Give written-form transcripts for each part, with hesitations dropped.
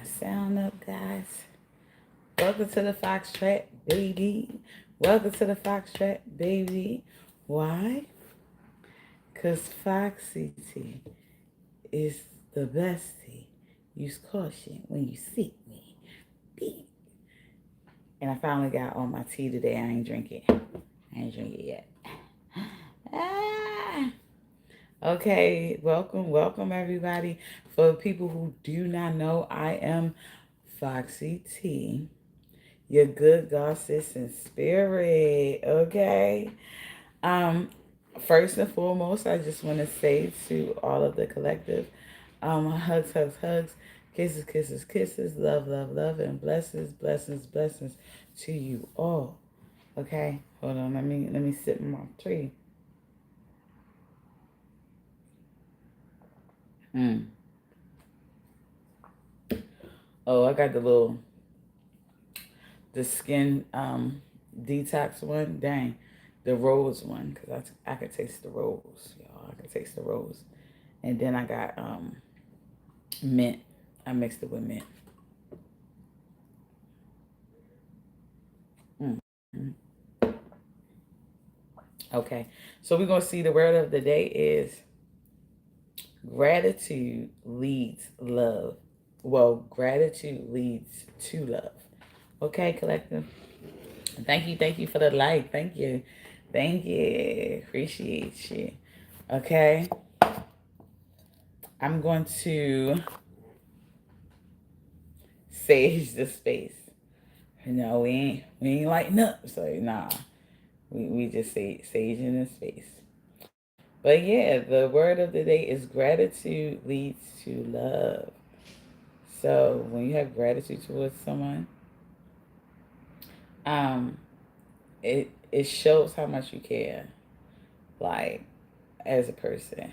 Sound up, guys. Welcome to the Foxtrot, baby. Welcome to the Foxtrot, baby. Why? Because Foxy T is the best tea. Use caution when you seek me. Beep. And I finally got all my tea today. I ain't drink it. I ain't drink it yet. Ah. Okay, welcome everybody. For people who do not know, I am Foxy T, your good goddess in spirit. Okay. Um, First and foremost, I just want to say to all of the collective, hugs, hugs, hugs, kisses, kisses, kisses, love, love, love, and blessings, blessings, blessings to you all. Okay, hold on. Let me sip my tree. Mm. Oh, I got the skin detox one. Dang, the rose one, because I could taste the rose, y'all. I could taste the rose. And then I got mint. I mixed it with mint. Mm. Okay, so we're gonna see the word of the day is gratitude leads love. Well, gratitude leads to love. Okay, collective. Thank you for the like. Thank you. Appreciate you. Okay, I'm going to sage the space. No, we ain't lighting up. So nah, we just say saging the space. But yeah, the word of the day is gratitude leads to love. So when you have gratitude towards someone, um, it shows how much you care, like as a person.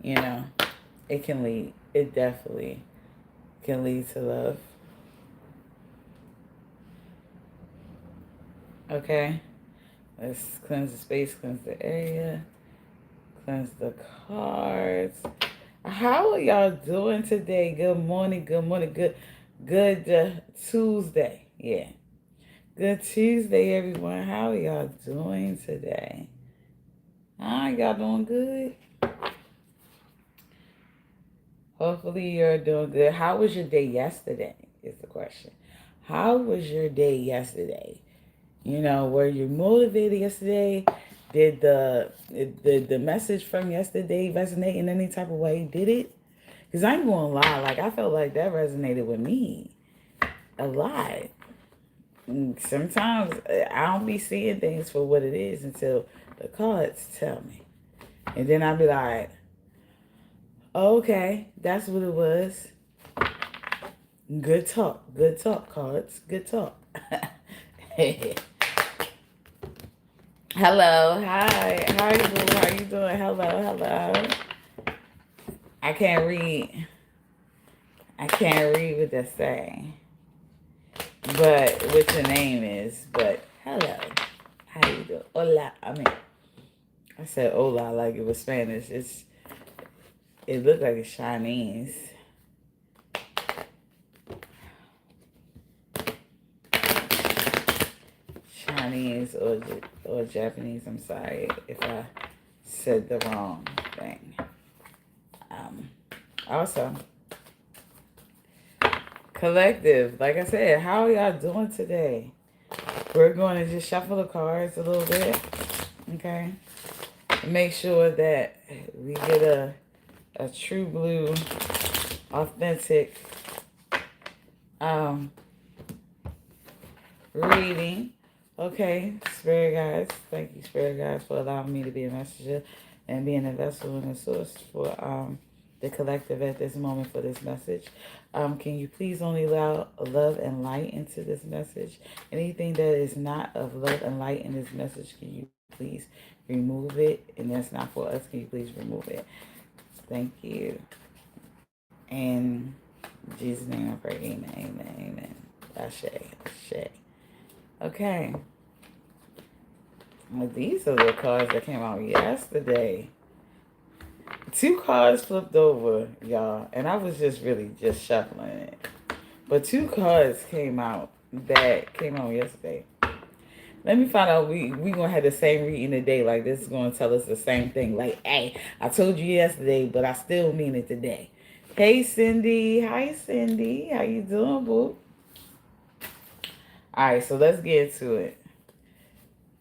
You know, it can lead. It definitely can lead to love. Okay, let's cleanse the space, cleanse the area, cleanse the cards. How are y'all doing today? Good morning, good Tuesday. Yeah. Good Tuesday, everyone. How are y'all doing today? Y'all doing good? Hopefully you're doing good. How was your day yesterday is the question. How was your day yesterday? You know, were you motivated yesterday? Did the message from yesterday resonate in any type of way? Did it? Because I ain't gonna lie, like I felt like that resonated with me a lot. Sometimes I don't be seeing things for what it is until the cards tell me. And then I'll be like, oh, okay, that's what it was. Good talk, cards. Good talk. Hello, hi. How are you doing? How are you doing? Hello. I can't read. I can't read what they say. But what your name is. But hello. How you doing? Hola. I said hola like it was Spanish. It looked like it's Chinese. Chinese or Japanese. I'm sorry if I said the wrong thing. Also, collective, like I said, how are y'all doing today? We're going to just shuffle the cards a little bit, okay? Make sure that we get a true blue, authentic um, reading. Okay, Spirit guides. Thank you, Spirit guides, for allowing me to be a messenger and being a vessel and a source for the collective at this moment for this message. Can you please only allow love and light into this message? Anything that is not of love and light in this message, can you please remove it? And that's not for us. Can you please remove it? Thank you. And in Jesus' name I pray. Amen, amen, amen. Ashe, ashe. Okay. Well, these are the cards that came out yesterday. Two cards flipped over, y'all, and I was just really just shuffling it. But two cards came out that came out yesterday. Let me find out we gonna have the same reading today. Like this is gonna tell us the same thing. Like, hey, I told you yesterday, but I still mean it today. Hey Cindy. Hi Cindy. How you doing, boo? Alright, so let's get into it.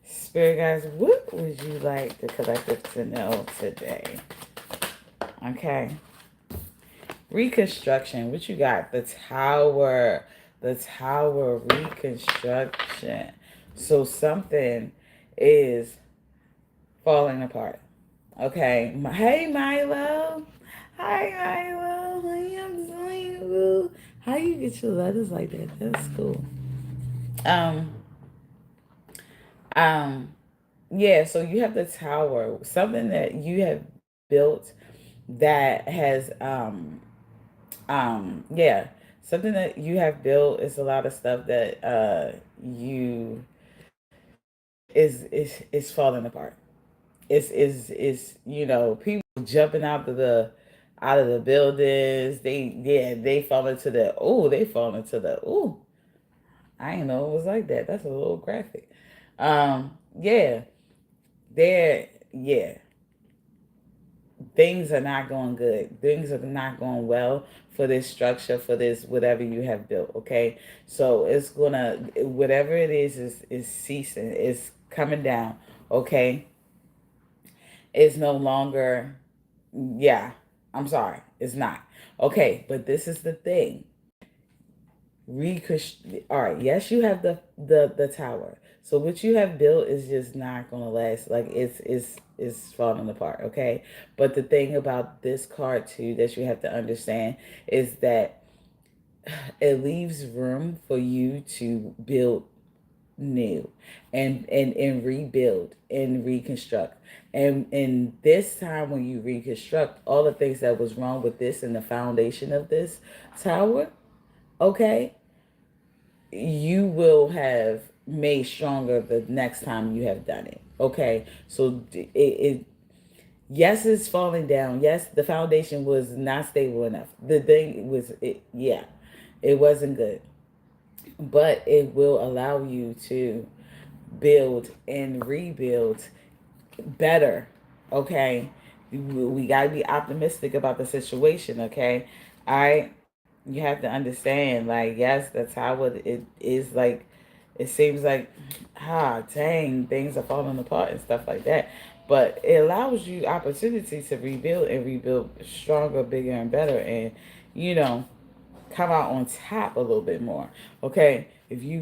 Spirit guys, what would you like the collective to know today? Okay. Reconstruction. What you got? The tower. The tower reconstruction. So something is falling apart. Okay. Hey Milo. Hi Milo. How you doing? How you get your letters like that? That's cool. Um. Um. Yeah. So you have the tower. Something that you have built that has yeah, something that you have built is a lot of stuff that you is falling apart. It's people jumping out of the buildings. They fall into the I didn't know it was like that. That's a little graphic. Yeah, yeah, things are not going good. Things are not going well for this structure, for this whatever you have built. Okay, so it's gonna whatever it is ceasing. It's coming down. Okay, it's no longer. Yeah, I'm sorry, it's not. Okay, but this is the thing. All right, yes, you have the tower. So what you have built is just not gonna last. Like it's falling apart. Okay, but the thing about this card too that you have to understand is that it leaves room for you to build new and rebuild and reconstruct. And this time when you reconstruct all the things that was wrong with this and the foundation of this tower, okay, you will have made stronger the next time you have done it. Okay, so it yes, it's falling down. Yes, the foundation was not stable enough. The thing was it, yeah, it wasn't good, but it will allow you to build and rebuild better. Okay, we got to be optimistic about the situation. Okay, I you have to understand, like, yes, that's how it is. Like, it seems like, dang, things are falling apart and stuff like that. But it allows you opportunity to rebuild and rebuild stronger, bigger, and better, and you know, come out on top a little bit more. Okay, if you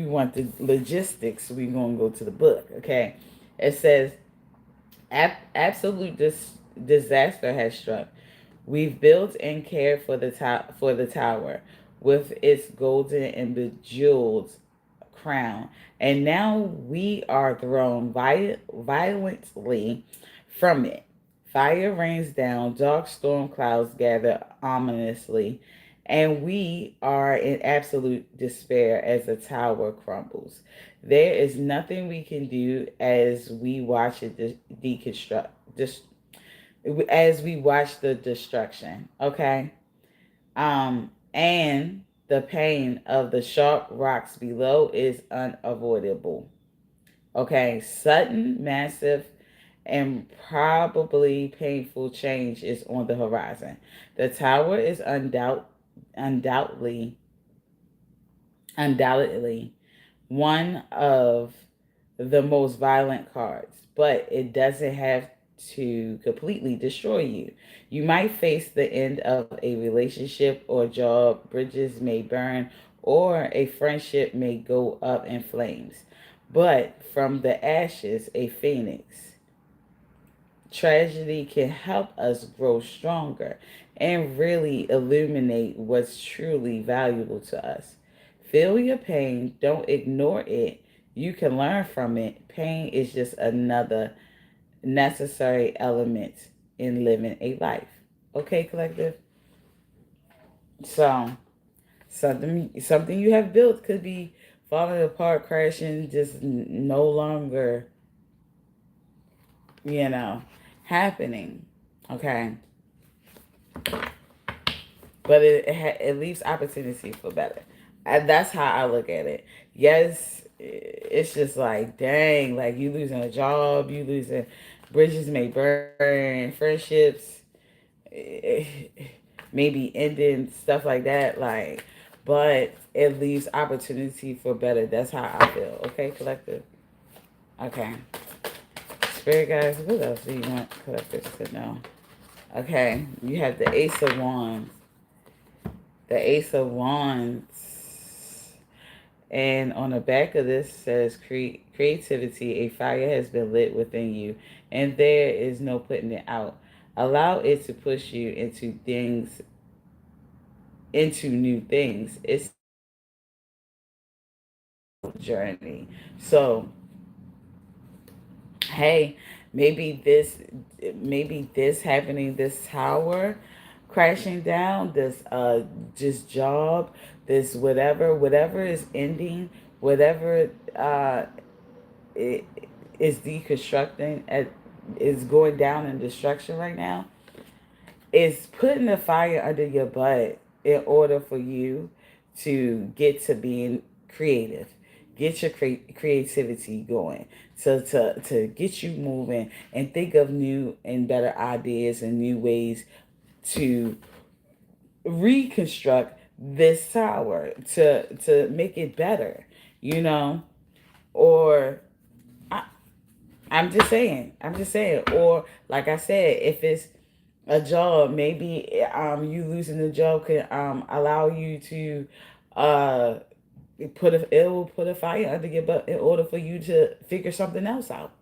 want the logistics, we're gonna go to the book. Okay, it says absolute disaster has struck. We've built and cared for the tower with its golden and bejeweled crown, and now we are thrown violently from it. Fire rains down, dark storm clouds gather ominously, and we are in absolute despair as the tower crumbles. There is nothing we can do as we watch it deconstruct, as we watch the destruction. Okay, and the pain of the sharp rocks below is unavoidable. Okay, sudden, massive, and probably painful change is on the horizon. The tower is undoubtedly, undoubtedly one of the most violent cards, but it doesn't have to completely destroy you. You might face the end of a relationship or job, bridges may burn, or a friendship may go up in flames. But from the ashes, a phoenix. Tragedy can help us grow stronger and really illuminate what's truly valuable to us. Feel your pain, don't ignore it. You can learn from it. Pain is just another necessary element in living a life. Okay, collective? So, something you have built could be falling apart, crashing, just no longer, you know, happening. Okay. But it leaves opportunity for better. And that's how I look at it. Yes, it's just like, dang, like you losing a job, you losing bridges may burn, friendships maybe ending, stuff like that. Like, but it leaves opportunity for better. That's how I feel. Okay, collective. Okay. Spirit guys, what else do you want collective to know? Okay, you have the Ace of Wands. The Ace of Wands. And on the back of this says creativity, a fire has been lit within you, and there is no putting it out. Allow it to push you into new things. It's a journey. So, hey, maybe this happening, this tower crashing down, this just job, this whatever is ending, whatever it is deconstructing is going down in destruction right now, is putting the fire under your butt in order for you to get to being creative, get your creativity going, to get you moving and think of new and better ideas and new ways to reconstruct this tower, to make it better, you know. Or I, I'm just saying, or like I said, if it's a job, maybe you losing the job could allow you to uh it will put a fire under your butt in order for you to figure something else out.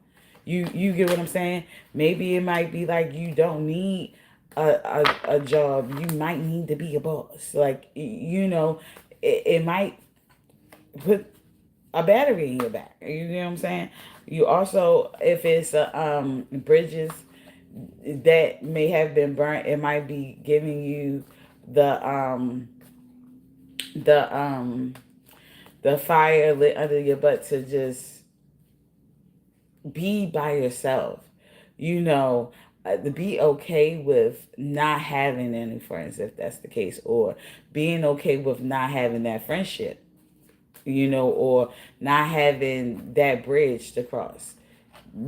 You get what I'm saying? Maybe it might be like you don't need a job. You might need to be a boss. Like, it might put a battery in your back. You know what I'm saying? You also, if it's bridges that may have been burnt, it might be giving you the the um the fire lit under your butt to just be by yourself. You know, to be okay with not having any friends if that's the case, or being okay with not having that friendship, or not having that bridge to cross,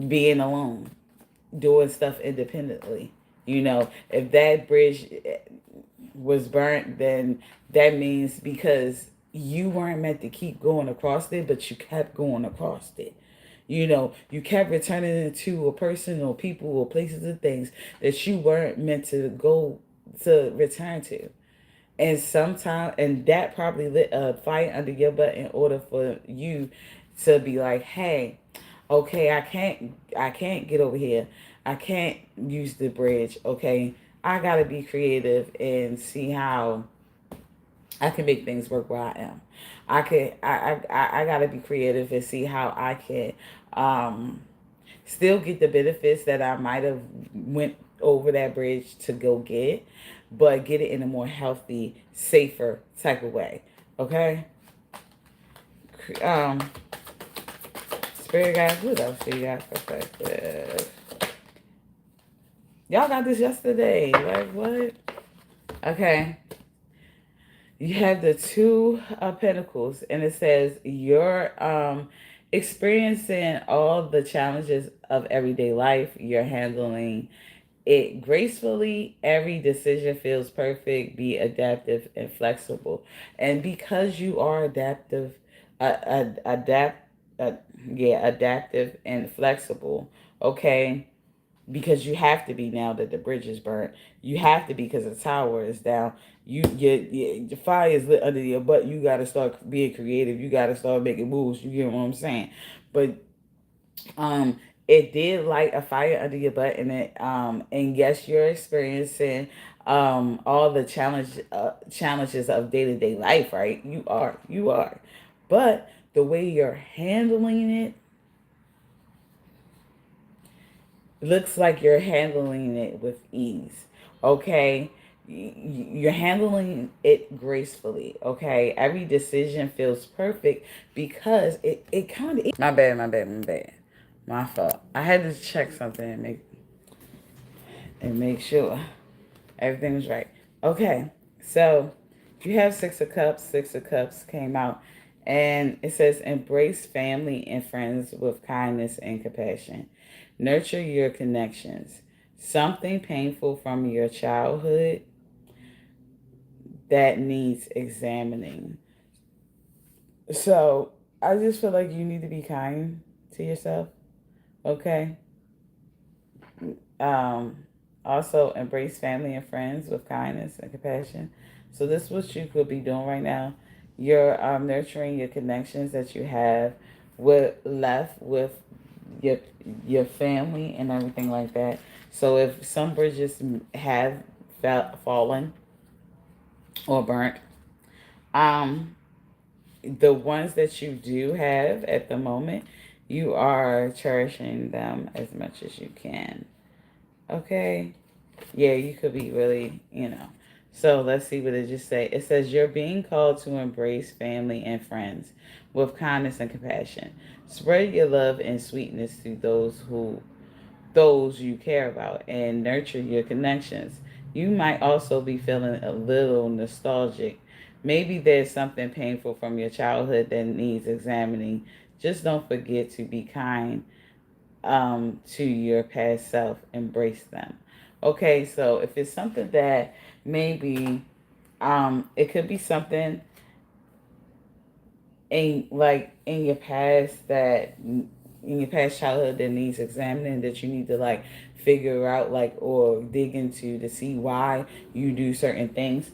being alone, doing stuff independently. If that bridge was burnt, then that means because you weren't meant to keep going across it, but you kept going across it. You kept returning into a person or people or places and things that you weren't meant to go to return to. And that probably lit a fire under your butt in order for you to be like, hey, okay, I can't get over here. I can't use the bridge. Okay, I gotta be creative and see how I can make things work where I am. I gotta be creative and see how I can um still get the benefits that I might have went over that bridge to go get, but get it in a more healthy, safer type of way. Okay. Um, Spirit guys, what else do you got perspective? Y'all got this yesterday. Like what? Okay. You have the two pentacles, and it says you're experiencing all the challenges of everyday life. You're handling it gracefully. Every decision feels perfect. Be adaptive and flexible. And because you are adapt, uh, adaptive and flexible. Okay, because you have to be now that the bridge is burnt. You have to be because the tower is down. The fire is lit under your butt. You got to start being creative. You got to start making moves. You get what I'm saying? But um, it did light a fire under your butt, and yes, you're experiencing all the challenges of day to day life. Right? You are, but the way you're handling it looks like you're handling it with ease. Okay, you're handling it gracefully. Okay, every decision feels perfect because it kind of, my bad, my fault. I had to check something and and make sure everything was right. Okay, so you have Six of Cups. Six of Cups came out, and it says embrace family and friends with kindness and compassion. Nurture your connections. Something painful from your childhood that needs examining. So I just feel like you need to be kind to yourself. Okay. Um, Also, embrace family and friends with kindness and compassion. So this is what you could be doing right now. You're nurturing your connections that you have with left with your your family and everything like that. So if some bridges have fallen or burnt, um, the ones that you do have at the moment, you are cherishing them as much as you can. Okay. Yeah, you could be really. So let's see what it just say. It says you're being called to embrace family and friends with kindness and compassion. Spread your love and sweetness to those you care about and nurture your connections. You might also be feeling a little nostalgic. Maybe there's something painful from your childhood that needs examining. Just don't forget to be kind to your past self. Embrace them. Okay, so if it's something that maybe it could be something in your past that in your past childhood that needs examining, that you need to like figure out like or dig into to see why you do certain things,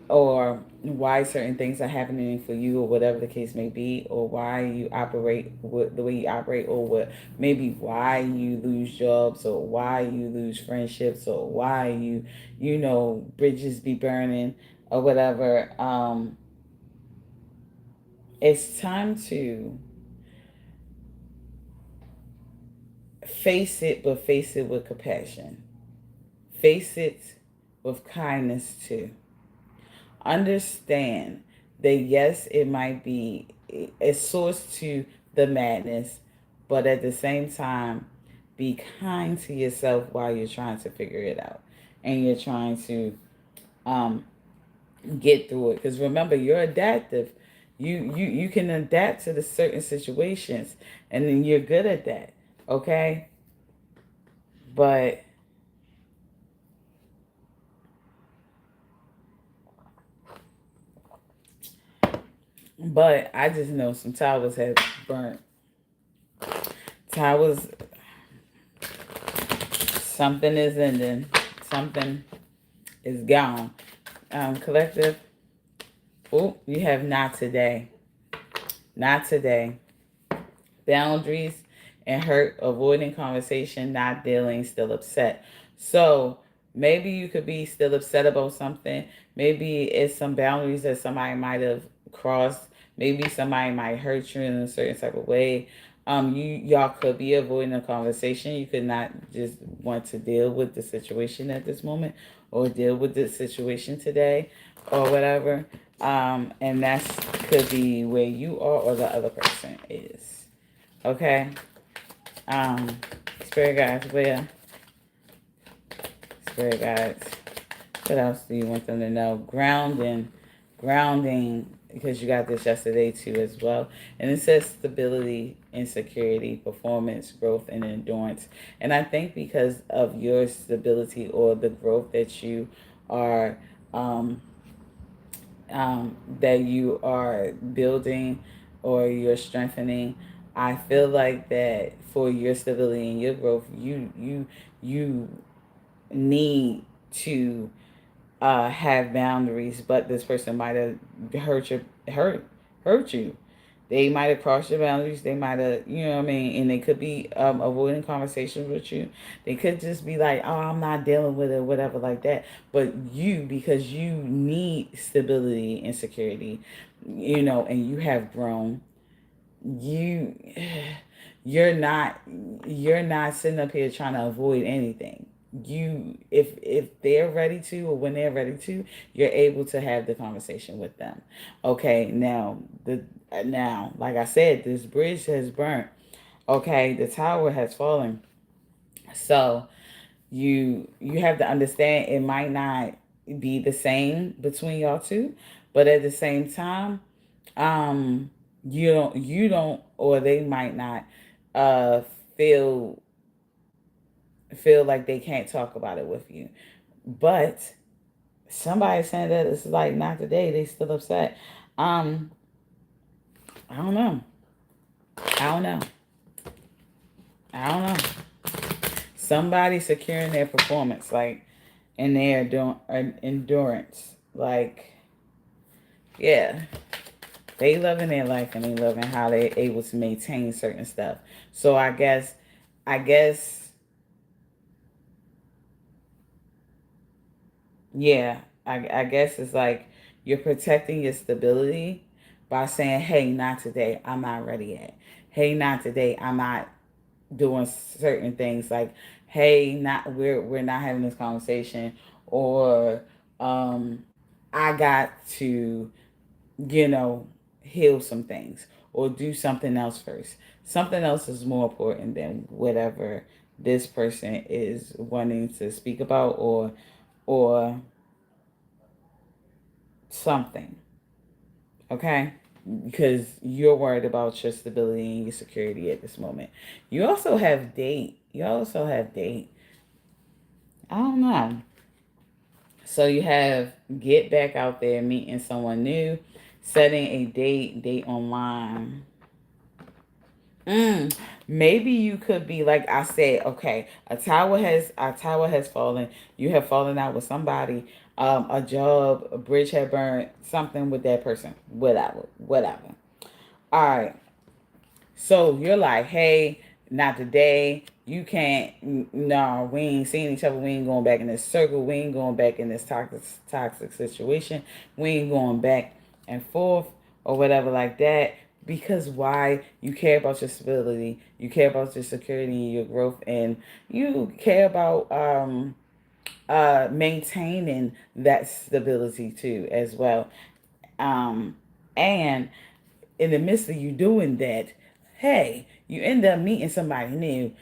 or why certain things are happening for you, or whatever the case may be, or why you operate the way you operate, or what maybe why you lose jobs, or why you lose friendships, or why bridges be burning, or whatever. It's time to face it, but face it with compassion. Face it with kindness too. Understand that yes, it might be a source to the madness, but at the same time, be kind to yourself while you're trying to figure it out and you're trying to um, get through it. Because remember, you're adaptive. You can adapt to the certain situations, and then you're good at that. Okay, but I just know some towers have burnt. Towers, something is ending. Something is gone. Collective. Oh, you have not today. Not today. Boundaries and hurt, avoiding conversation, not dealing, still upset. So maybe you could be still upset about something. Maybe it's some boundaries that somebody might have crossed. Maybe somebody might hurt you in a certain type of way. Y'all could be avoiding a conversation. You could not just want to deal with the situation at this moment, or deal with the situation today, or whatever. And that could be where you are or the other person is. Okay. Um, Spirit guides, where? Spirit guides. What else do you want them to know? Grounding, because you got this yesterday too as well. And it says stability and security, performance, growth, and endurance. And I think because of your stability or the growth that you are that you are building or you're strengthening, I feel like that for your stability and your growth, you need to have boundaries. But this person might have hurt you. They might have crossed your boundaries. They might have, what I mean, and they could be avoiding conversations with you. They could just be like, "Oh, I'm not dealing with it," whatever, like that. But you, because you need stability and security, and you have grown, you you're not sitting up here trying to avoid anything. You, if they're ready to, or when they're ready to, you're able to have the conversation with them. Okay, now like I said, this bridge has burnt. Okay, the tower has fallen. So you have to understand it might not be the same between y'all two, but at the same time, um, you don't, or they might not uh feel feel like they can't talk about it with you. But somebody saying that it's like not today, they still upset. Um, I don't know. I don't know. I don't know. Somebody securing their performance, like in their endurance. Like, yeah, they loving their life and they loving how they're able to maintain certain stuff. So I guess, yeah, I guess it's like you're protecting your stability by saying, hey, not today, I'm not ready yet. Hey, not today, I'm not doing certain things. Like, hey, not we're not having this conversation, or um I got to, you know, heal some things or do something else first. Something else is more important than whatever this person is wanting to speak about, or something. Okay? Because you're worried about your stability and your security at this moment. You also have date. You also have date. I don't know. So you have get back out there, meeting someone new, setting a date online. Mm, maybe you could be like I said. Okay, a tower has fallen. You have fallen out with somebody. A job, a bridge had burned. Something with that person. Whatever, whatever. All right. So you're like, hey, not today. You can't. No, we ain't seeing each other. We ain't going back in this circle. We ain't going back in this toxic situation. We ain't going back and forth or whatever like that. Because why? You care about your stability. You care about your security, your growth, and you care about maintaining that stability too as well. Um, and in the midst of you doing that, hey, you end up meeting somebody new.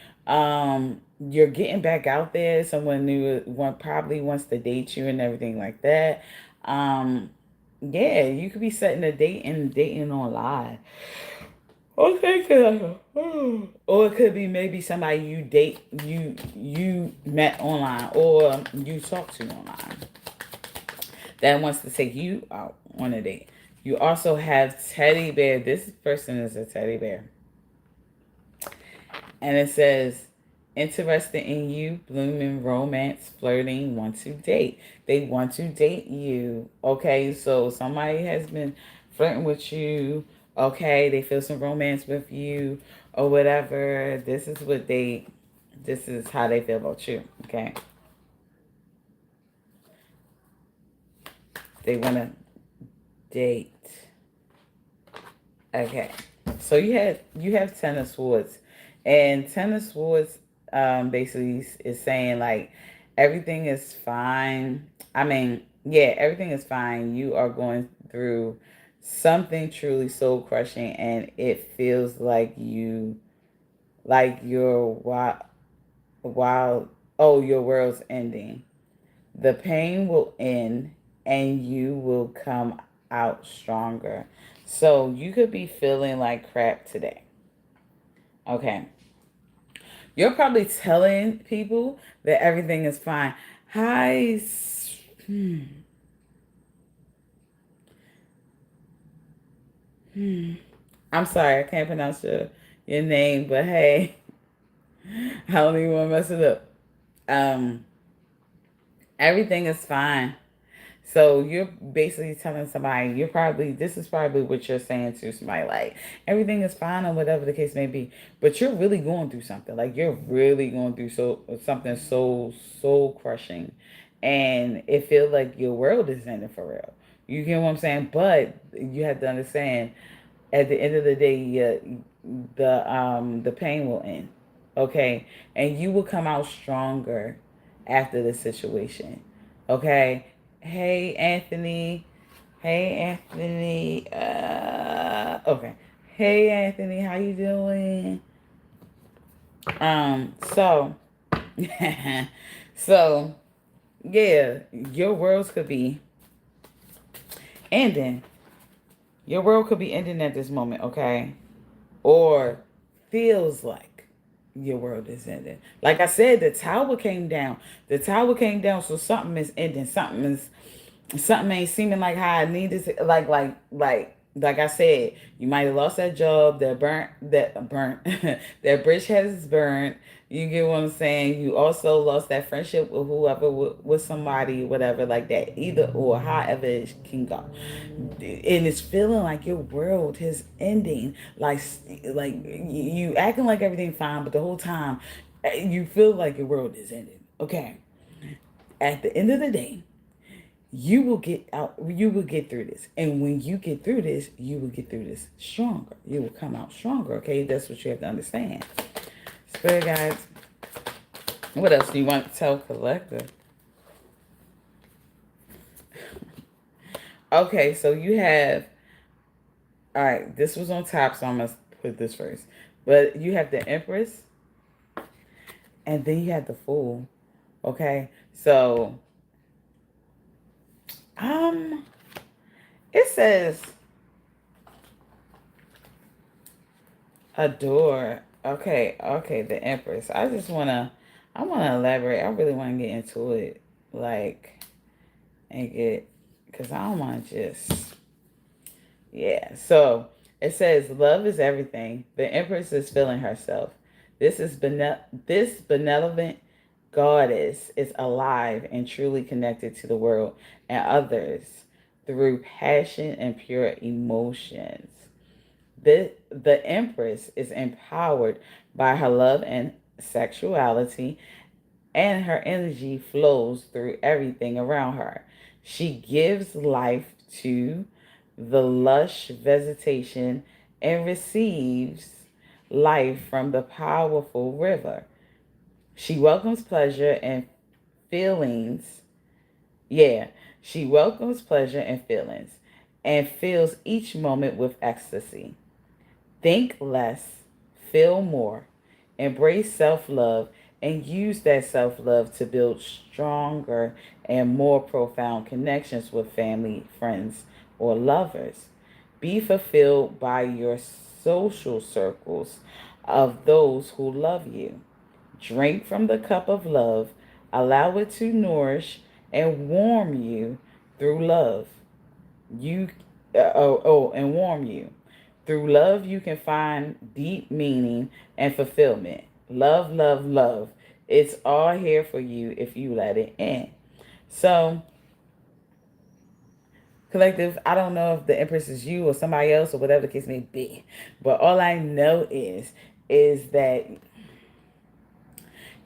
You're getting back out there. Someone new one probably wants to date you and everything like that. Um, yeah, you could be setting a date and dating online. Okay, or it could be maybe somebody you met online or you talk to online that wants to take you out on a date. You also have teddy bear. This person is a teddy bear. And it says, interested in you, blooming romance, flirting, want to date. They want to date you. Okay, so somebody has been flirting with you. Okay, they feel some romance with you or whatever. This is how they feel about you. Okay, they want to date. Okay. So you have Ten of Swords, and Ten of Swords basically is saying like everything is fine. I mean, yeah, everything is fine. You are going through something truly soul crushing, and it feels like your wild oh, your world's ending. The pain will end and you will come out stronger. So you could be feeling like crap today. Okay. You're probably telling people that everything is fine. Hi. Hmm, hmm. I'm sorry, I can't pronounce your name, but hey, I don't even want to mess it up. Um, everything is fine. So you're basically telling somebody this is probably what you're saying to somebody like everything is fine or whatever the case may be, but you're really going through something. Like you're really going through something so soul crushing, and it feels like your world is ending for real. You get what I'm saying? But you have to understand, at the end of the day, the pain will end, okay, and you will come out stronger after the situation, okay. Hey Anthony, hey Anthony, okay, hey Anthony, how you doing? So So, yeah, your worlds could be ending. Your world could be ending at this moment, okay? Or feels like your world is ending. Like I said, the tower came down. The tower came down, so something is ending. Something ain't seeming like how I needed to. Like I said, you might have lost that job, that burnt, that bridge has burned. You get what I'm saying? You also lost that friendship with whoever, with somebody, whatever, like that. Either or, however it can go. And it's feeling like your world is ending. Like you acting like everything's fine, but the whole time you feel like your world is ending. Okay. At the end of the day, you will get out, you will get through this, and when you get through this, you will get through this stronger. You will come out stronger. Okay, that's what you have to understand. Spirit guides, what else do you want to tell collective? Okay, so you have, all right, this was on top, so I'm gonna put this first, but you have the Empress, and then you have the Fool. Okay, so um it says adore. Okay, okay, the Empress. I wanna elaborate. I really wanna get into it. Like and get, because I don't wanna just, yeah. So it says love is everything. The Empress is feeling herself. This benevolent goddess is alive and truly connected to the world and others through passion and pure emotions. The Empress is empowered by her love and sexuality, and her energy flows through everything around her. She gives life to the lush vegetation and receives life from the powerful river. She welcomes pleasure and feelings. Yeah, she welcomes pleasure and feelings and fills each moment with ecstasy. Think less, feel more, embrace self love, and use that self love to build stronger and more profound connections with family, friends, or lovers. Be fulfilled by your social circles of those who love you. Drink from the cup of love, allow it to nourish and warm you through love. You and warm you. Through love, you can find deep meaning and fulfillment. Love, love, love. It's all here for you if you let it in. So, collective, I don't know if the Empress is you or somebody else or whatever the case may be, but all I know is that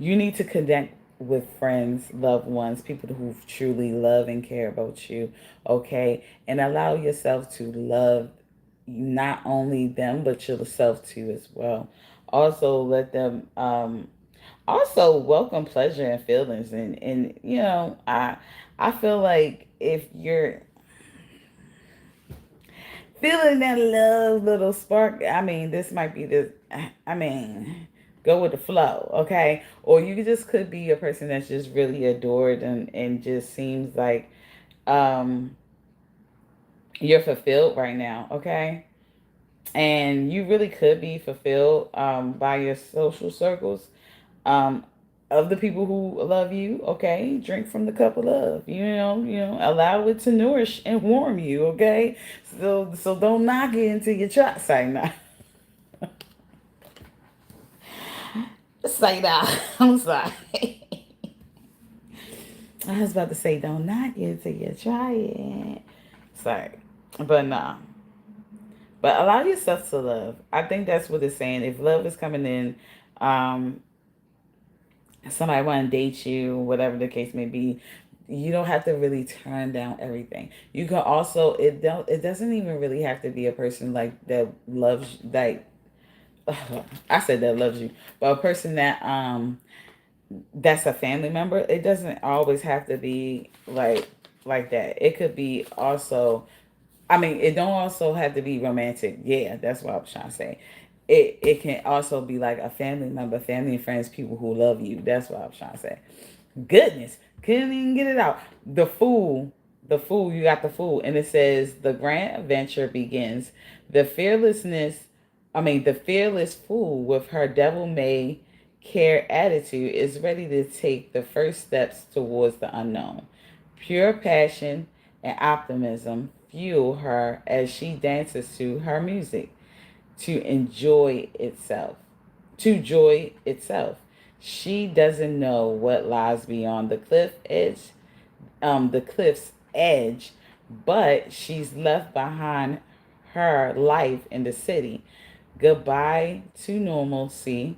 you need to connect with friends, loved ones, people who truly love and care about you, okay? And allow yourself to love not only them, but yourself too as well. Also, let them, also welcome pleasure and feelings. And I feel like if you're feeling that love little spark, I mean, this might be the, I mean, go with the flow, okay? Or you just could be a person that's just really adored and just seems like um you're fulfilled right now, okay? And you really could be fulfilled by your social circles, um, of the people who love you. Okay, drink from the cup of love. Allow it to nourish and warm you. Okay, so don't knock it into your chest. Say now. Say that. I'm sorry. I was about to say don't knock it until you try it. Sorry, but nah. But allow yourself to love. I think that's what it's saying. If love is coming in, um, somebody want to date you, whatever the case may be, you don't have to really turn down everything. You can also, it doesn't even really have to be a person like that loves, like I said that loves you, but a person that's a family member. It doesn't always have to be like that. It could be also, I mean, it don't also have to be romantic. Yeah, that's what I was trying to say. It can also be like a family member, family and friends, people who love you. That's what I was trying to say. Goodness, couldn't even get it out. You got the fool, and it says the grand adventure begins. The fearlessness, the fearless fool with her devil may care attitude is ready to take the first steps towards the unknown. Pure passion and optimism fuel her as she dances to her music to enjoy itself, to joy itself. She doesn't know what lies beyond the cliff's edge, but she's left behind her life in the city. Goodbye to normalcy,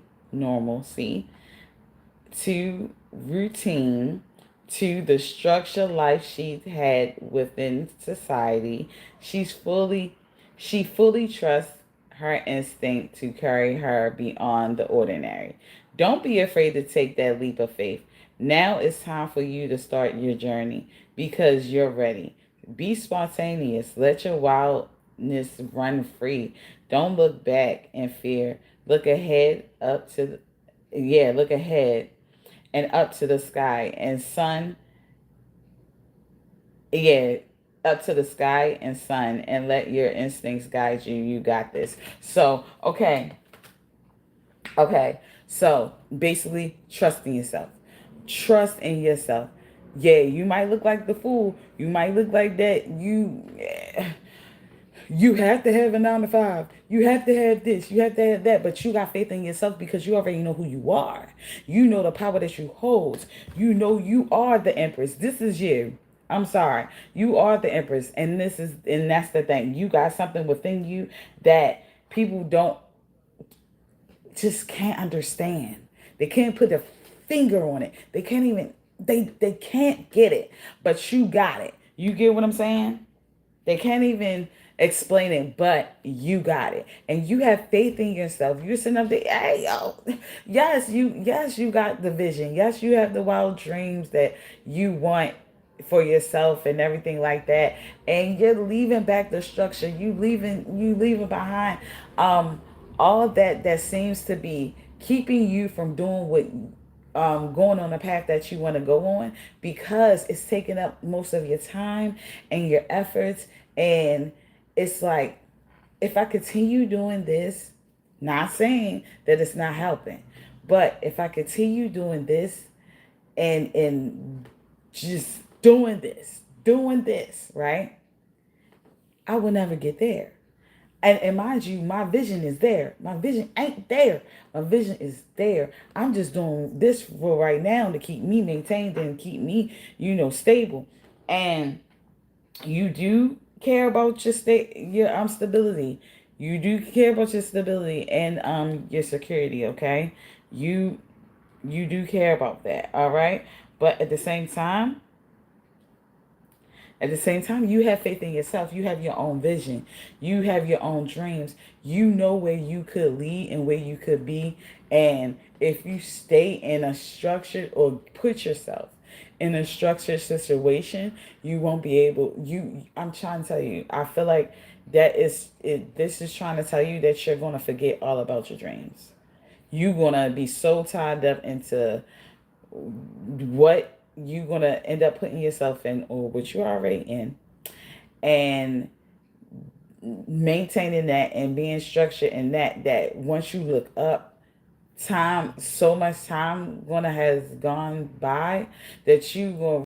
to routine, to the structured life she had within society. She fully trusts her instinct to carry her beyond the ordinary. Don't be afraid to take that leap of faith. Now it's time for you to start your journey because you're ready. Be spontaneous. Let your wildness run free. Don't look back in fear. Look ahead up to look ahead and up to the sky and sun. Yeah, up to the sky and sun and let your instincts guide you. You got this. So, okay. Okay. So, basically, trust in yourself. Trust in yourself. Yeah, you might look like the fool. You might look like that. You have to have a 9 to 5. You have to have this. You have to have that. But you got faith in yourself because you already know who you are. You know the power that you hold. You know you are the empress. This is you. I'm sorry. You are the empress. And that's the thing. You got something within you that people don't just can't understand. They can't put a finger on it. They can't even they can't get it. But you got it. You get what I'm saying? They can't even explain it, but you got it. And you have faith in yourself. You're sitting up there, hey yo. Yes, you got the vision. Yes, you have the wild dreams that you want for yourself and everything like that. And you're leaving back the structure. You leaving behind all that seems to be keeping you from doing what going on the path that you want to go on because it's taking up most of your time and your efforts. And it's like, if I continue doing this, not saying that it's not helping, but if I continue doing this and just doing this, right, I will never get there. And mind you, my vision is there. My vision ain't there. My vision is there. I'm just doing this for right now to keep me maintained and keep me, stable. And you do care about your stability. You do care about your stability and your security, okay? You you do care about that, all right? But at the same time, you have faith in yourself. You have your own vision. You have your own dreams. You know where you could lead and where you could be. And if you stay in a structured or put yourself in a structured situation, you won't be able I'm trying to tell you, I feel like this is trying to tell you that you're gonna forget all about your dreams. You're gonna be so tied up into what you're gonna end up putting yourself in or what you're already in and maintaining that and being structured in that once you look up, so much time gonna has gone by that you gonna